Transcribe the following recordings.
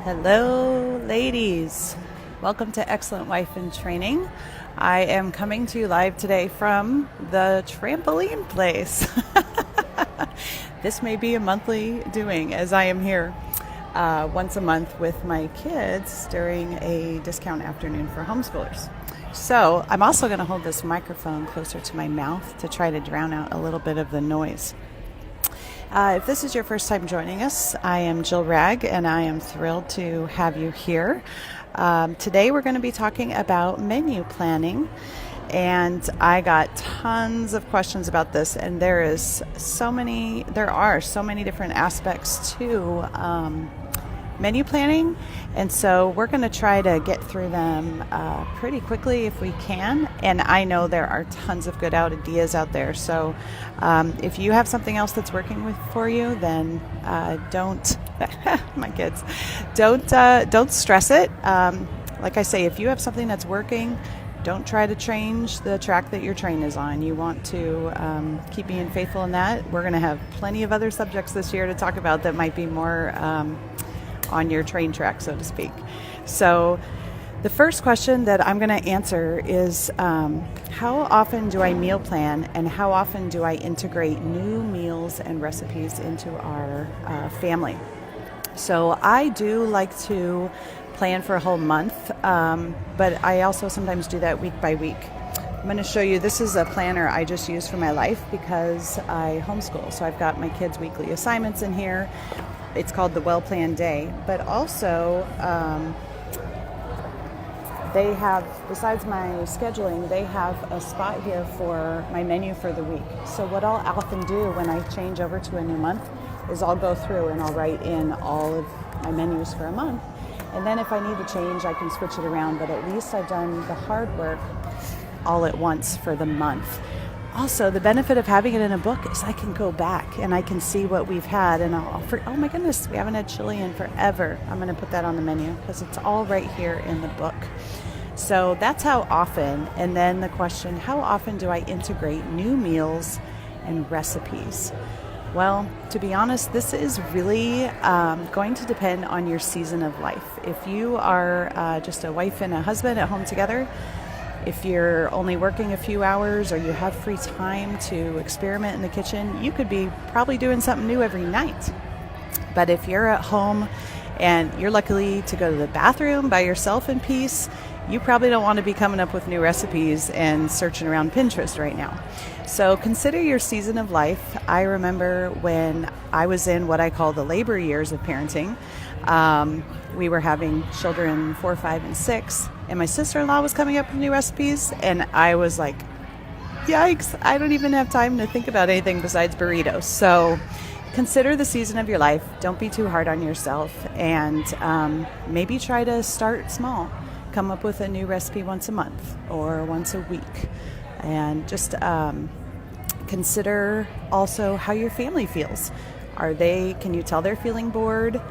Hello, ladies. Welcome to Excellent Wife in Training. I am coming to you live today from the trampoline place. This may be a monthly doing as I am here once a month with my kids during a discount afternoon for homeschoolers. So I'm also going to hold this microphone closer to my mouth to try to drown out a little bit of the noise. If this is your first time joining us, I am Jill Ragg, and I am thrilled to have you here. Today we're going to be talking about menu planning, and I got tons of questions about this, and there are so many different aspects to menu planning, and so we're going to try to get through them pretty quickly if we can. And I know there are tons of good ideas out there, so if you have something else that's working for you, then don't my kids don't stress it. Like I say, if you have something that's working, don't try to change the track that your train is on. You want to keep being faithful in that. We're going to have plenty of other subjects this year to talk about that might be more on your train track, so to speak. So the first question that I'm going to answer is how often do I meal plan, and how often do I integrate new meals and recipes into our family? So I do like to plan for a whole month, but I also sometimes do that week by week. I'm going to show you, this is a planner I just use for my life because I homeschool. So I've got my kids' weekly assignments in here. It's called the Well Planned Day, but also they have, besides my scheduling, they have a spot here for my menu for the week. So what I'll often do when I change over to a new month is I'll go through and I'll write in all of my menus for a month. And then if I need to change, I can switch it around, but at least I've done the hard work all at once for the month. Also, the benefit of having it in a book is I can go back and I can see what we've had, and oh my goodness, we haven't had chili in forever. I'm going to put that on the menu because it's all right here in the book. So that's how often. And then the question, how often do I integrate new meals and recipes? Well, to be honest, this is really going to depend on your season of life. If you are just a wife and a husband at home together, if you're only working a few hours or you have free time to experiment in the kitchen, you could be probably doing something new every night. But if you're at home and you're lucky to go to the bathroom by yourself in peace, you probably don't want to be coming up with new recipes and searching around Pinterest right now. So consider your season of life. I remember when I was in what I call the labor years of parenting. We were having children 4, 5, and 6, and my sister-in-law was coming up with new recipes, and I was like, yikes, I don't even have time to think about anything besides burritos. So consider the season of your life. Don't be too hard on yourself, and maybe try to start small. Come up with a new recipe once a month or once a week, and just consider also how your family feels. Can you tell they're feeling bored?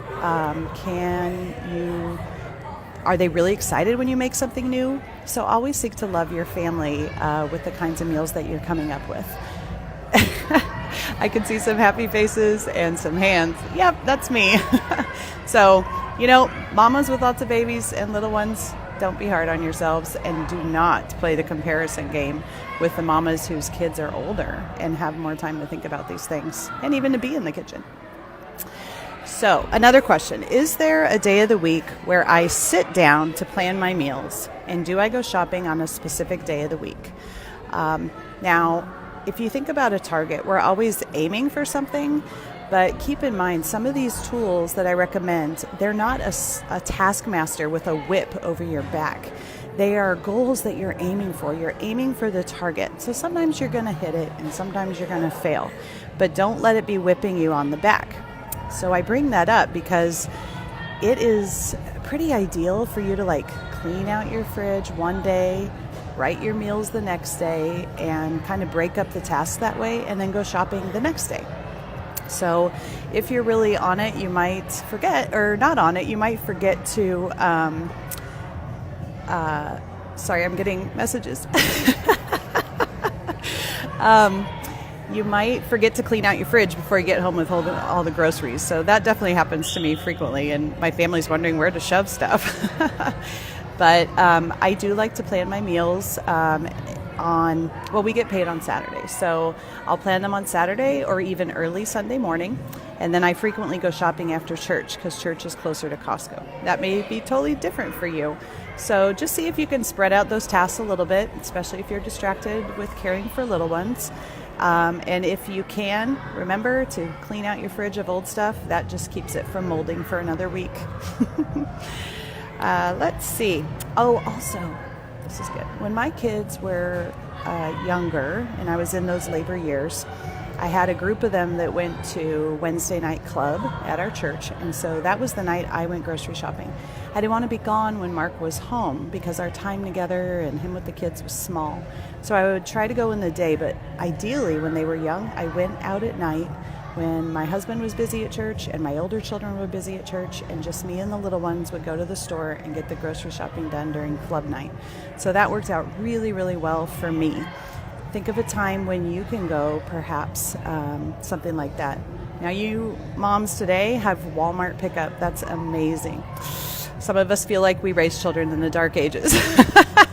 Are they really excited when you make something new? So always seek to love your family with the kinds of meals that you're coming up with. I can see some happy faces and some hands. Yep, that's me. So, mamas with lots of babies and little ones, don't be hard on yourselves, and do not play the comparison game with the mamas whose kids are older and have more time to think about these things and even to be in the kitchen. So, another question, is there a day of the week where I sit down to plan my meals, and do I go shopping on a specific day of the week? Now, if you think about a target, we're always aiming for something, but keep in mind, some of these tools that I recommend, they're not a taskmaster with a whip over your back. They are goals that you're aiming for. You're aiming for the target. So sometimes you're going to hit it and sometimes you're going to fail, but don't let it be whipping you on the back. So I bring that up because it is pretty ideal for you to clean out your fridge one day, write your meals the next day, and kind of break up the tasks that way, and then go shopping the next day. So if you're really on it, you might forget, or not on it, you might forget to, sorry, I'm getting messages. you might forget to clean out your fridge before you get home with all the groceries. So that definitely happens to me frequently, and my family's wondering where to shove stuff. But I do like to plan my meals we get paid on Saturday. So I'll plan them on Saturday or even early Sunday morning. And then I frequently go shopping after church because church is closer to Costco. That may be totally different for you. So just see if you can spread out those tasks a little bit, especially if you're distracted with caring for little ones. And if you can, remember to clean out your fridge of old stuff. That just keeps it from molding for another week. Let's see. Oh, also, this is good. When my kids were younger and I was in those labor years, I had a group of them that went to Wednesday night club at our church, and so that was the night I went grocery shopping. I didn't want to be gone when Mark was home because our time together and him with the kids was small. So I would try to go in the day, but ideally when they were young, I went out at night when my husband was busy at church and my older children were busy at church, and just me and the little ones would go to the store and get the grocery shopping done during club night. So that worked out really, really well for me. Think of a time when you can go, perhaps, something like that. Now, you moms today have Walmart pickup. That's amazing. Some of us feel like we raised children in the dark ages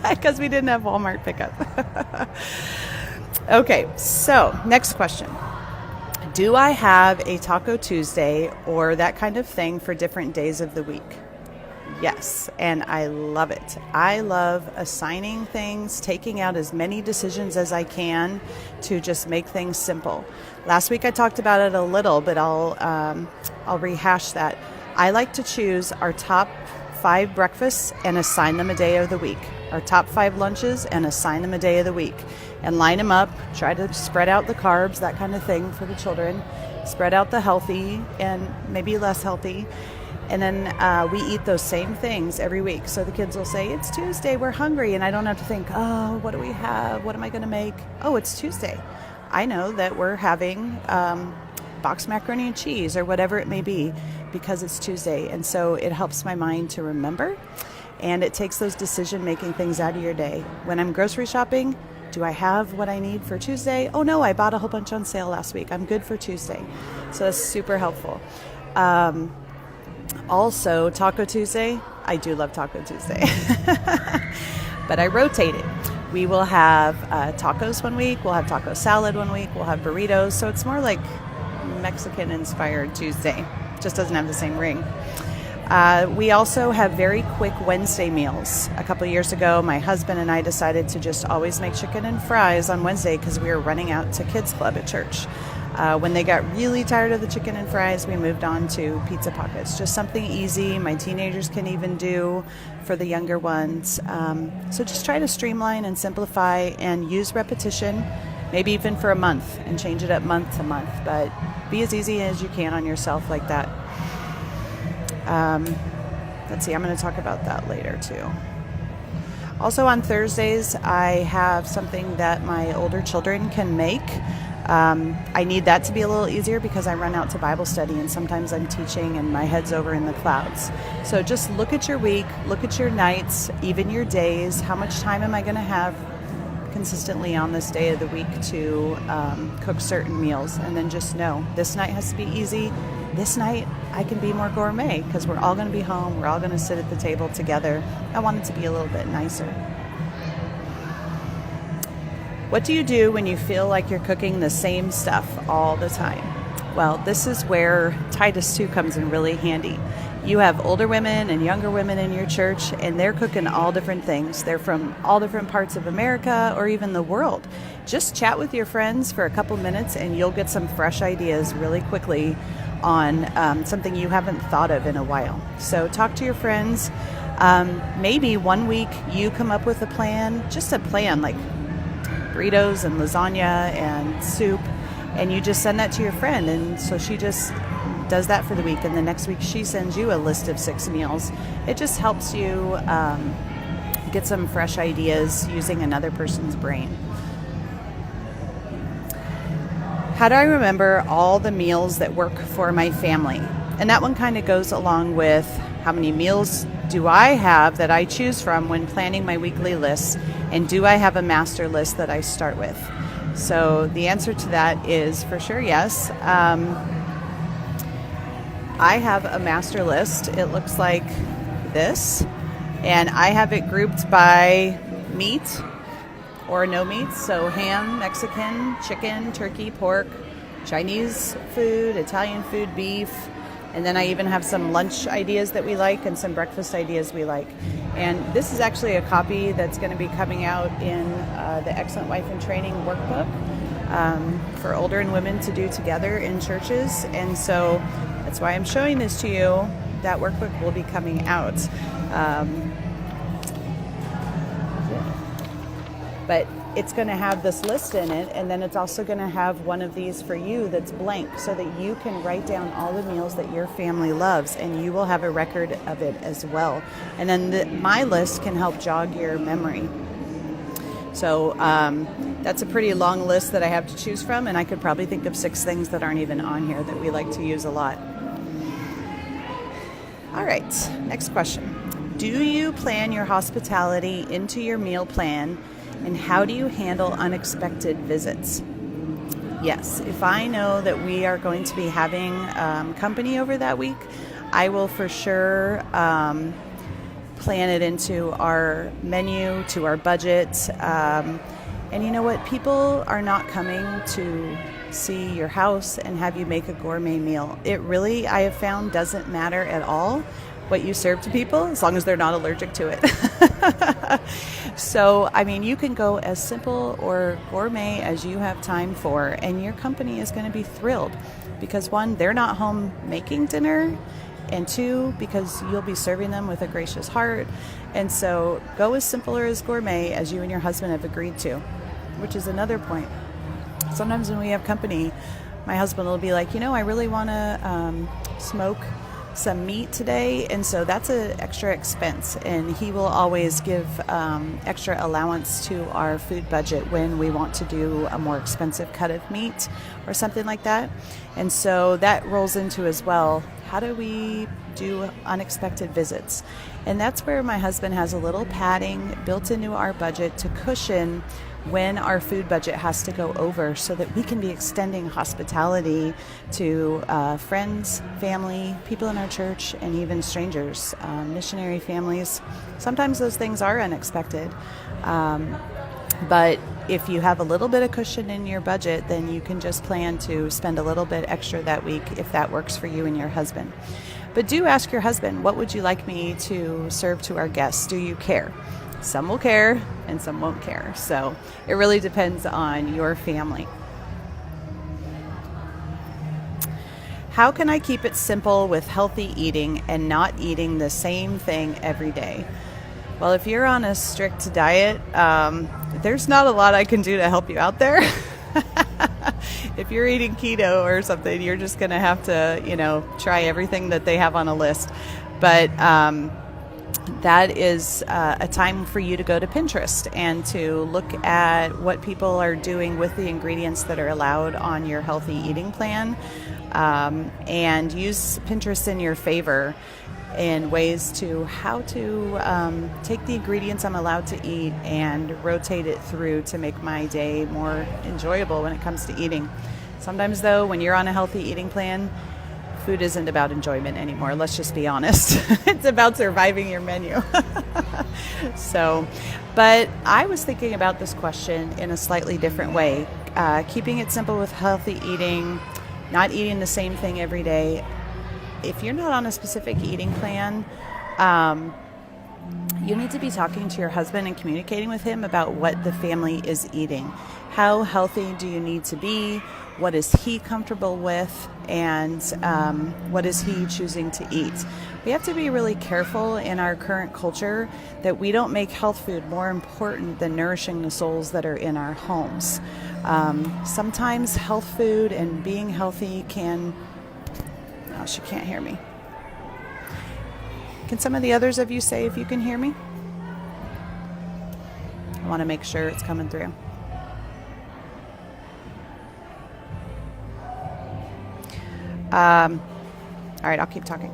because we didn't have Walmart pickup. Okay, so next question. Do I have a Taco Tuesday or that kind of thing for different days of the week? Yes, and I love it. I love assigning things, taking out as many decisions as I can to just make things simple. Last week I talked about it a little, but I'll rehash that. I like to choose our top 5 breakfasts and assign them a day of the week. Our top 5 lunches and assign them a day of the week. And line them up, try to spread out the carbs, that kind of thing for the children. Spread out the healthy and maybe less healthy. And then we eat those same things every week. So the kids will say, it's Tuesday, we're hungry. And I don't have to think, oh, what do we have? What am I going to make? Oh, it's Tuesday. I know that we're having boxed macaroni and cheese or whatever it may be because it's Tuesday. And so it helps my mind to remember. And it takes those decision-making things out of your day. When I'm grocery shopping, do I have what I need for Tuesday? Oh, no, I bought a whole bunch on sale last week. I'm good for Tuesday. So that's super helpful. Also, Taco Tuesday, I do love Taco Tuesday, but I rotate it. We will have tacos one week, we'll have taco salad one week, we'll have burritos, so it's more like Mexican-inspired Tuesday. Just doesn't have the same ring. We also have very quick Wednesday meals. A couple years ago, my husband and I decided to just always make chicken and fries on Wednesday because we were running out to kids club at church. When they got really tired of the chicken and fries, we moved on to pizza pockets. Just something easy my teenagers can even do for the younger ones. So just try to streamline and simplify and use repetition, maybe even for a month, and change it up month to month. But be as easy as you can on yourself like that. Let's see, I'm going to talk about that later too. Also on Thursdays, I have something that my older children can make. I need that to be a little easier because I run out to Bible study and sometimes I'm teaching and my head's over in the clouds. So just look at your week, look at your nights, even your days. How much time am I going to have consistently on this day of the week to cook certain meals? And then just know this night has to be easy. This night I can be more gourmet because we're all going to be home. We're all going to sit at the table together. I want it to be a little bit nicer. What do you do when you feel like you're cooking the same stuff all the time? Well, this is where Titus 2 comes in really handy. You have older women and younger women in your church, and they're cooking all different things. They're from all different parts of America or even the world. Just chat with your friends for a couple minutes, and you'll get some fresh ideas really quickly on something you haven't thought of in a while. So talk to your friends. Maybe one week you come up with a plan, just a plan like burritos and lasagna and soup, and you just send that to your friend, and so she just does that for the week, and the next week she sends you a list of 6 meals. It just helps you get some fresh ideas using another person's brain. How do I remember all the meals that work for my family? And that one kind of goes along with how many meals do I have that I choose from when planning my weekly lists, and do I have a master list that I start with? So the answer to that is for sure yes. I have a master list. It looks like this, and I have it grouped by meat or no meat. So ham, Mexican, chicken, turkey, pork, Chinese food, Italian food, beef, and then I even have some lunch ideas that we like and some breakfast ideas we like. And this is actually a copy that's going to be coming out in the Excellent Wife in Training workbook for older and women to do together in churches. And so that's why I'm showing this to you. That workbook will be coming out. But it's going to have this list in it, and then it's also going to have one of these for you that's blank so that you can write down all the meals that your family loves, and you will have a record of it as well. And then my list can help jog your memory. So that's a pretty long list that I have to choose from, and I could probably think of 6 things that aren't even on here that we like to use a lot. All right, next question. Do you plan your hospitality into your meal plan? And how do you handle unexpected visits? Yes, if I know that we are going to be having company over that week, I will for sure plan it into our menu, to our budget. And you know what? People are not coming to see your house and have you make a gourmet meal. It really, I have found, doesn't matter at all what you serve to people as long as they're not allergic to it. So, I mean, you can go as simple or gourmet as you have time for, and your company is going to be thrilled because 1, they're not home making dinner, and 2, because you'll be serving them with a gracious heart. And so go as simple or as gourmet as you and your husband have agreed to, which is another point. Sometimes when we have company, my husband will be like, I really want to smoke some meat today, and so that's an extra expense, and he will always give extra allowance to our food budget when we want to do a more expensive cut of meat or something like that. And so that rolls into as well, how do we do unexpected visits? And that's where my husband has a little padding built into our budget to cushion when our food budget has to go over, so that we can be extending hospitality to friends, family, people in our church, and even strangers, missionary families. Sometimes those things are unexpected. But if you have a little bit of cushion in your budget, then you can just plan to spend a little bit extra that week if that works for you and your husband. But do ask your husband, what would you like me to serve to our guests? Do you care? Some will care and some won't care. So it really depends on your family. How can I keep it simple with healthy eating and not eating the same thing every day? Well, if you're on a strict diet, there's not a lot I can do to help you out there. If you're eating keto or something, you're just going to have to, try everything that they have on a list. But that is a time for you to go to Pinterest and to look at what people are doing with the ingredients that are allowed on your healthy eating plan, and use Pinterest in your favor in ways to how to take the ingredients I'm allowed to eat and rotate it through to make my day more enjoyable when it comes to eating. Sometimes, though, when you're on a healthy eating plan, food isn't about enjoyment anymore. Let's just be honest. It's about surviving your menu. But I was thinking about this question in a slightly different way. Keeping it simple with healthy eating, not eating the same thing every day. If you're not on a specific eating plan, you need to be talking to your husband and communicating with him about what the family is eating. How healthy do you need to be? What is he comfortable with? And what is he choosing to eat? We have to be really careful in our current culture that we don't make health food more important than nourishing the souls that are in our homes. Sometimes health food and being healthy can... Oh, she can't hear me. Can some of the others of you say if you can hear me? I want to make sure it's coming through. All right, I'll keep talking.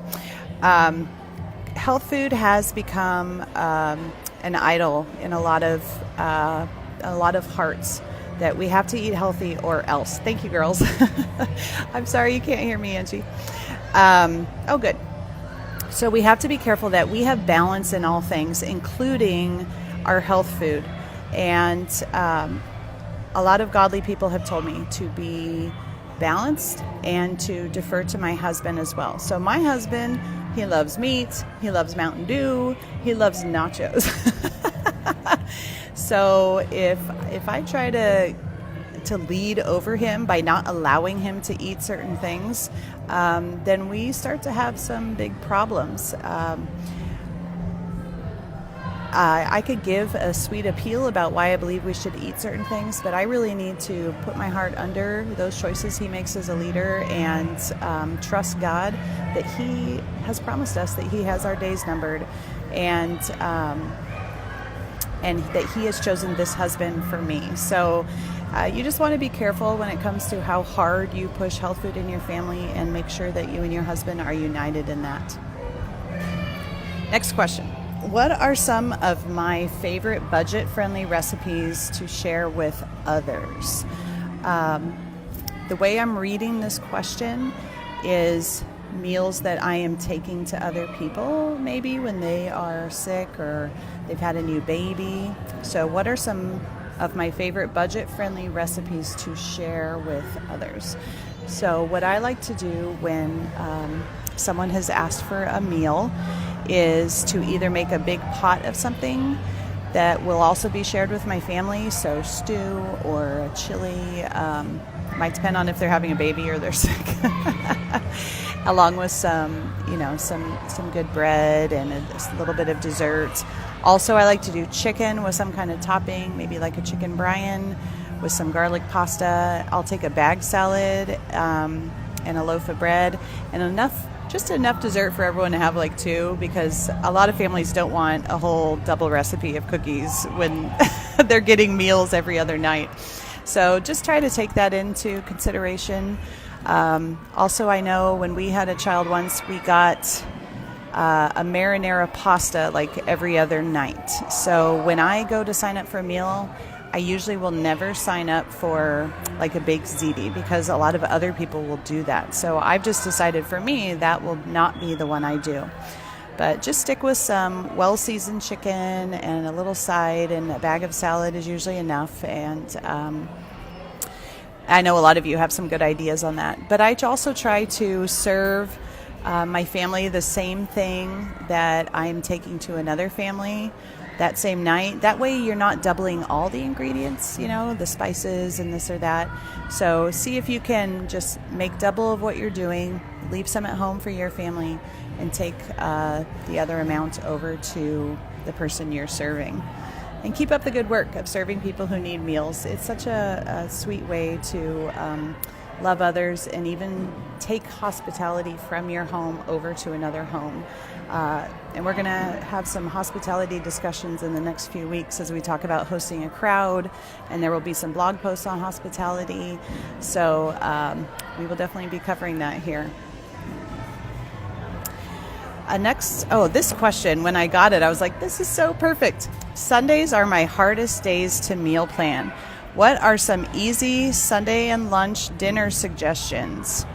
Health food has become an idol in a lot of hearts. that we have to eat healthy or else. Thank you, girls. I'm sorry you can't hear me, Angie. Oh, good. So we have to be careful that we have balance in all things, including our health food. And a lot of godly people have told me to be balanced and to defer to my husband as well. So my husband, he loves meat, he loves Mountain Dew, he loves nachos. So if I try to lead over him by not allowing him to eat certain things, then we start to have some big problems. I could give a sweet appeal about why I believe we should eat certain things, but I really need to put my heart under those choices he makes as a leader and trust God that he has promised us that he has our days numbered, and that he has chosen this husband for me. So you just want to be careful when it comes to how hard you push health food in your family, and make sure that you and your husband are united in that. Next question. What are some of my favorite budget-friendly recipes to share with others? The way I'm reading this question is meals that I am taking to other people, maybe when they are sick or they've had a new baby. So what are some of my favorite budget-friendly recipes to share with others? So what I like to do when someone has asked for a meal is to either make a big pot of something that will also be shared with my family, so stew or a chili, might depend on if they're having a baby or they're sick, along with some good bread and a little bit of dessert. Also, I like to do chicken with some kind of topping, maybe like a chicken brine with some garlic pasta. I'll take a bag salad and a loaf of bread, and just enough dessert for everyone to have like two, because a lot of families don't want a whole double recipe of cookies when they're getting meals every other night. So just try to take that into consideration. Also, I know when we had a child once, we got a marinara pasta like every other night. So when I go to sign up for a meal, I usually will never sign up for like a baked ziti, because a lot of other people will do that. So I've just decided for me that will not be the one I do. But just stick with some well-seasoned chicken and a little side, and a bag of salad is usually enough. And I know a lot of you have some good ideas on that. But I also try to serve my family the same thing that I'm taking to another family that same night. That way you're not doubling all the ingredients, the spices and this or that. So see if you can just make double of what you're doing, leave some at home for your family, and take the other amount over to the person you're serving. And keep up the good work of serving people who need meals. It's such a sweet way to love others, and even take hospitality from your home over to another home. And we're going to have some hospitality discussions in the next few weeks as we talk about hosting a crowd, and there will be some blog posts on hospitality. So we will definitely be covering that here. This question, when I got it, I was like, this is so perfect. Sundays are my hardest days to meal plan. What are some easy Sunday and lunch dinner suggestions?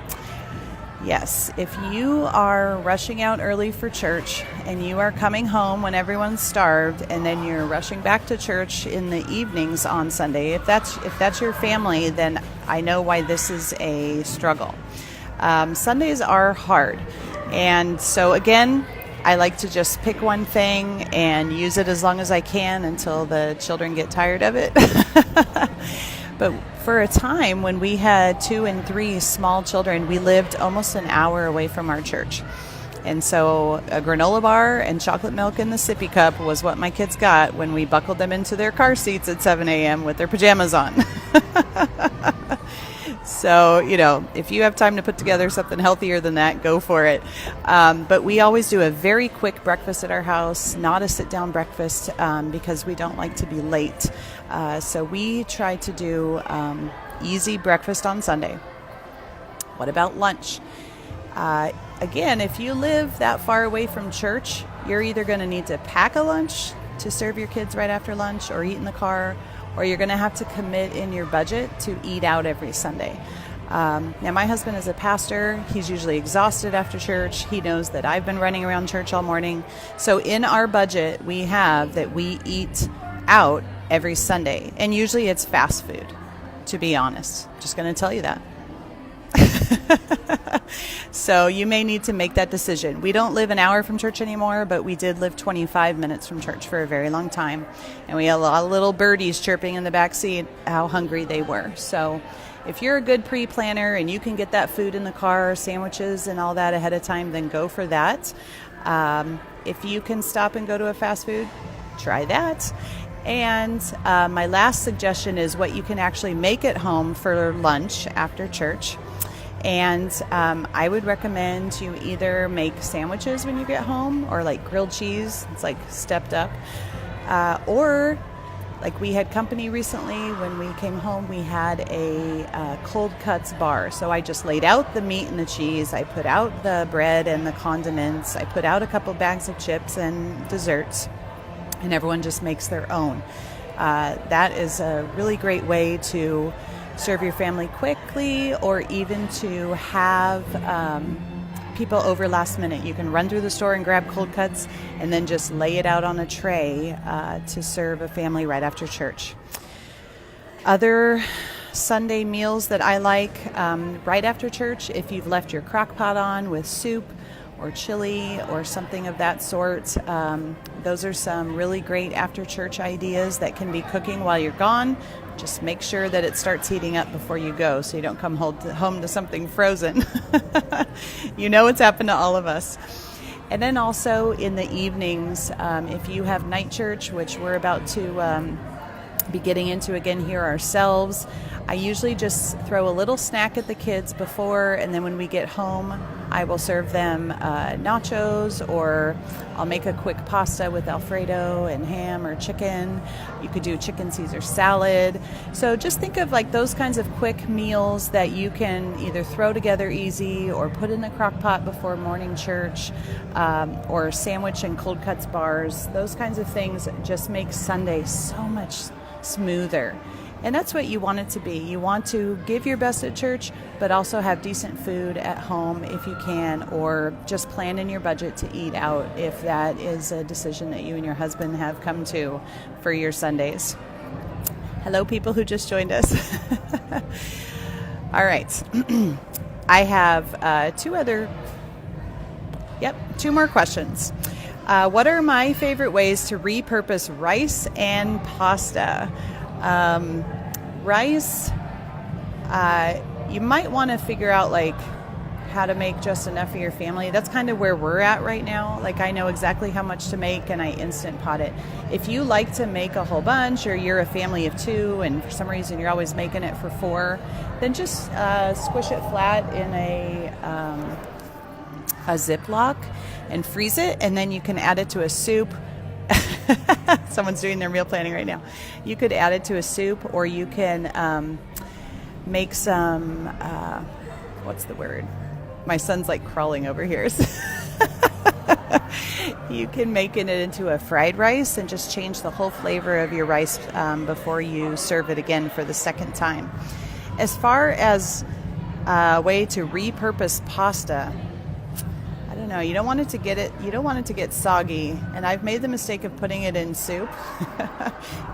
Yes, if you are rushing out early for church and you are coming home when everyone's starved, and then you're rushing back to church in the evenings on Sunday, if that's your family, then I know why this is a struggle. Sundays are hard. And so again, I like to just pick one thing and use it as long as I can until the children get tired of it. But for a time when we had 2 and 3 small children, we lived almost an hour away from our church. And so a granola bar and chocolate milk in the sippy cup was what my kids got when we buckled them into their car seats at 7 a.m. with their pajamas on. So, if you have time to put together something healthier than that, go for it. But we always do a very quick breakfast at our house, not a sit-down breakfast, because we don't like to be late. So we try to do easy breakfast on Sunday. What about lunch? Again, if you live that far away from church, you're either going to need to pack a lunch to serve your kids right after lunch, or eat in the car, or you're going to have to commit in your budget to eat out every Sunday. Now, my husband is a pastor. He's usually exhausted after church. He knows that I've been running around church all morning. So in our budget, we have that we eat out every Sunday. And usually it's fast food, to be honest. Just going to tell you that. So you may need to make that decision. We don't live an hour from church anymore, but we did live 25 minutes from church for a very long time. And we had a lot of little birdies chirping in the back seat how hungry they were. So if you're a good pre-planner and you can get that food in the car, sandwiches and all that ahead of time, then go for that. If you can stop and go to a fast food, try that. And my last suggestion is what you can actually make at home for lunch after church. And I would recommend you either make sandwiches when you get home, or like grilled cheese, it's like stepped up, or like we had company recently. When we came home, we had a cold cuts bar. So I just laid out the meat and the cheese. I put out the bread and the condiments. I put out a couple bags of chips and desserts, and everyone just makes their own. That is a really great way to serve your family quickly, or even to have people over last minute. You can run through the store and grab cold cuts and then just lay it out on a tray to serve a family right after church. Other Sunday meals that I like right after church, if you've left your crock pot on with soup or chili or something of that sort, those are some really great after church ideas that can be cooking while you're gone. Just make sure that it starts heating up before you go, so you don't come home to something frozen. You know what's happened to all of us. And then also in the evenings, if you have night church, which we're about to be getting into again here ourselves, I usually just throw a little snack at the kids before, and then when we get home, I will serve them nachos, or I'll make a quick pasta with Alfredo and ham or chicken. You could do chicken Caesar salad. So just think of like those kinds of quick meals that you can either throw together easy or put in a crock pot before morning church, or sandwich and cold cuts bars. Those kinds of things just make Sunday so much smoother. And that's what you want it to be. You want to give your best at church, but also have decent food at home if you can, or just plan in your budget to eat out if that is a decision that you and your husband have come to for your Sundays. Hello, people who just joined us. All right. I have two more questions. What are my favorite ways to repurpose rice and pasta? Rice, you might want to figure out like how to make just enough for your family. That's kind of where we're at right now. Like, I know exactly how much to make and I instant pot it. If you like to make a whole bunch, or you're a family of two and for some reason you're always making it for four, then just squish it flat in a Ziploc and freeze it, and then you can add it to a soup. Someone's doing their meal planning right now. You could add it to a soup, or you can make some, what's the word? My son's like crawling over here. You can make it into a fried rice and just change the whole flavor of your rice before you serve it again for the second time. As far as a way to repurpose pasta, no, you don't want it to get soggy. And I've made the mistake of putting it in soup.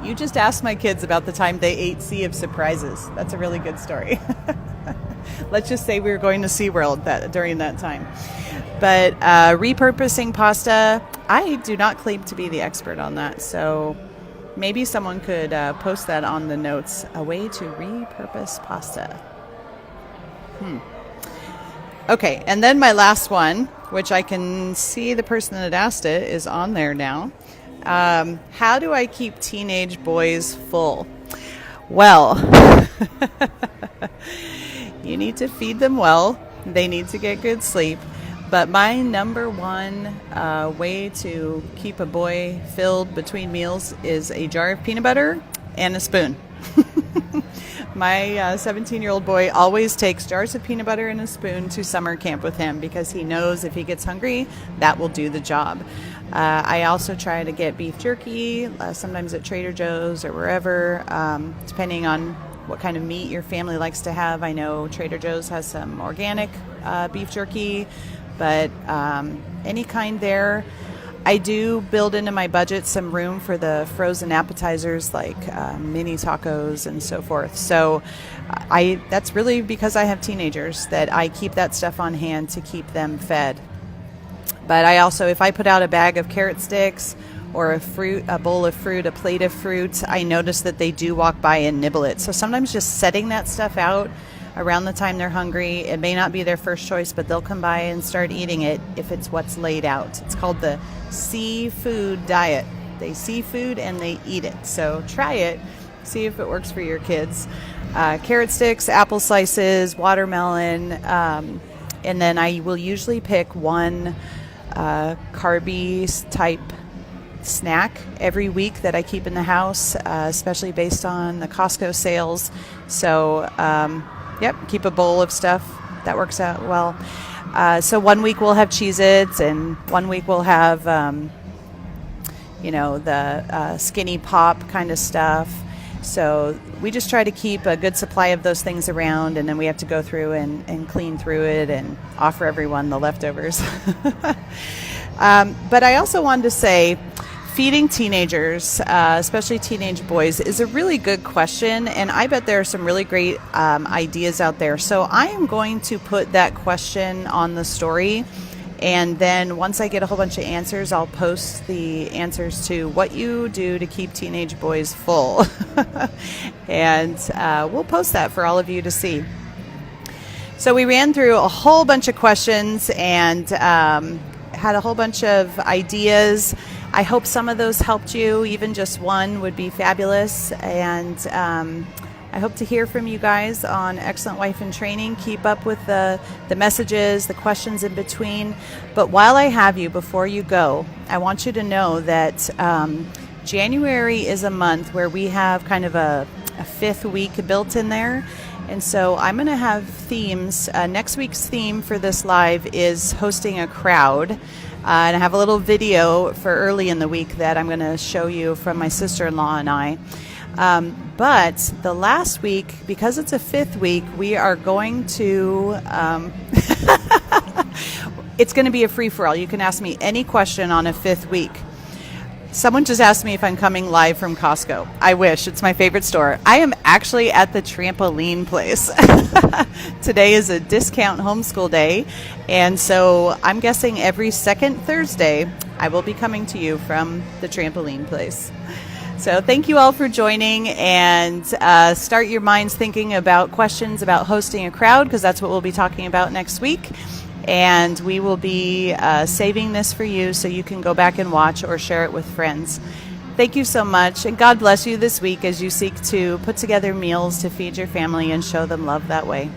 You just asked my kids about the time they ate Sea of Surprises. That's a really good story. Let's just say we were going to SeaWorld during that time. But repurposing pasta, I do not claim to be the expert on that. So maybe someone could post that on the notes. A way to repurpose pasta. Okay, and then my last one, which I can see the person that asked it is on there now. How do I keep teenage boys full? Well, you need to feed them well. They need to get good sleep. But my number one way to keep a boy filled between meals is a jar of peanut butter and a spoon. My 17-year-old boy always takes jars of peanut butter and a spoon to summer camp with him because he knows if he gets hungry, that will do the job. I also try to get beef jerky, sometimes at Trader Joe's or wherever, depending on what kind of meat your family likes to have. I know Trader Joe's has some organic beef jerky, but any kind there. I do build into my budget some room for the frozen appetizers like mini tacos and so forth. So that's really because I have teenagers that I keep that stuff on hand to keep them fed. But I also, if I put out a bag of carrot sticks or a bowl of fruit, a plate of fruit, I notice that they do walk by and nibble it. So sometimes just setting that stuff out around the time they're hungry, it may not be their first choice, but they'll come by and start eating it if it's what's laid out. It's called the seafood diet. They see food and they eat it. So try it, see if it works for your kids. Carrot sticks, apple slices, watermelon, and then I will usually pick one carby type snack every week that I keep in the house, especially based on the Costco sales. So keep a bowl of stuff. That works out well. So 1 week we'll have Cheez-Its, and 1 week we'll have, the Skinny Pop kind of stuff. So we just try to keep a good supply of those things around, and then we have to go through and clean through it and offer everyone the leftovers. But I also wanted to say, feeding teenagers, especially teenage boys, is a really good question, and I bet there are some really great ideas out there. So I am going to put that question on the story, and then once I get a whole bunch of answers, I'll post the answers to what you do to keep teenage boys full. And we'll post that for all of you to see. So we ran through a whole bunch of questions and had a whole bunch of ideas. I hope some of those helped you. Even just one would be fabulous. And I hope to hear from you guys on Excellent Wife in Training. Keep up with the messages, the questions in between. But while I have you, before you go, I want you to know that January is a month where we have kind of a fifth week built in there. And so I'm going to have themes. Next week's theme for this live is hosting a crowd. And I have a little video for early in the week that I'm going to show you from my sister-in-law and I. But the last week, because it's a fifth week, we are going to, it's going to be a free-for-all. You can ask me any question on a fifth week. Someone just asked me if I'm coming live from Costco. I wish. It's my favorite store. I am actually at the trampoline place. Today is a discount homeschool day, and so I'm guessing every second Thursday I will be coming to you from the trampoline place. So thank you all for joining, and start your minds thinking about questions about hosting a crowd, because that's what we'll be talking about next week. And we will be saving this for you so you can go back and watch or share it with friends. Thank you so much, and God bless you this week as you seek to put together meals to feed your family and show them love that way.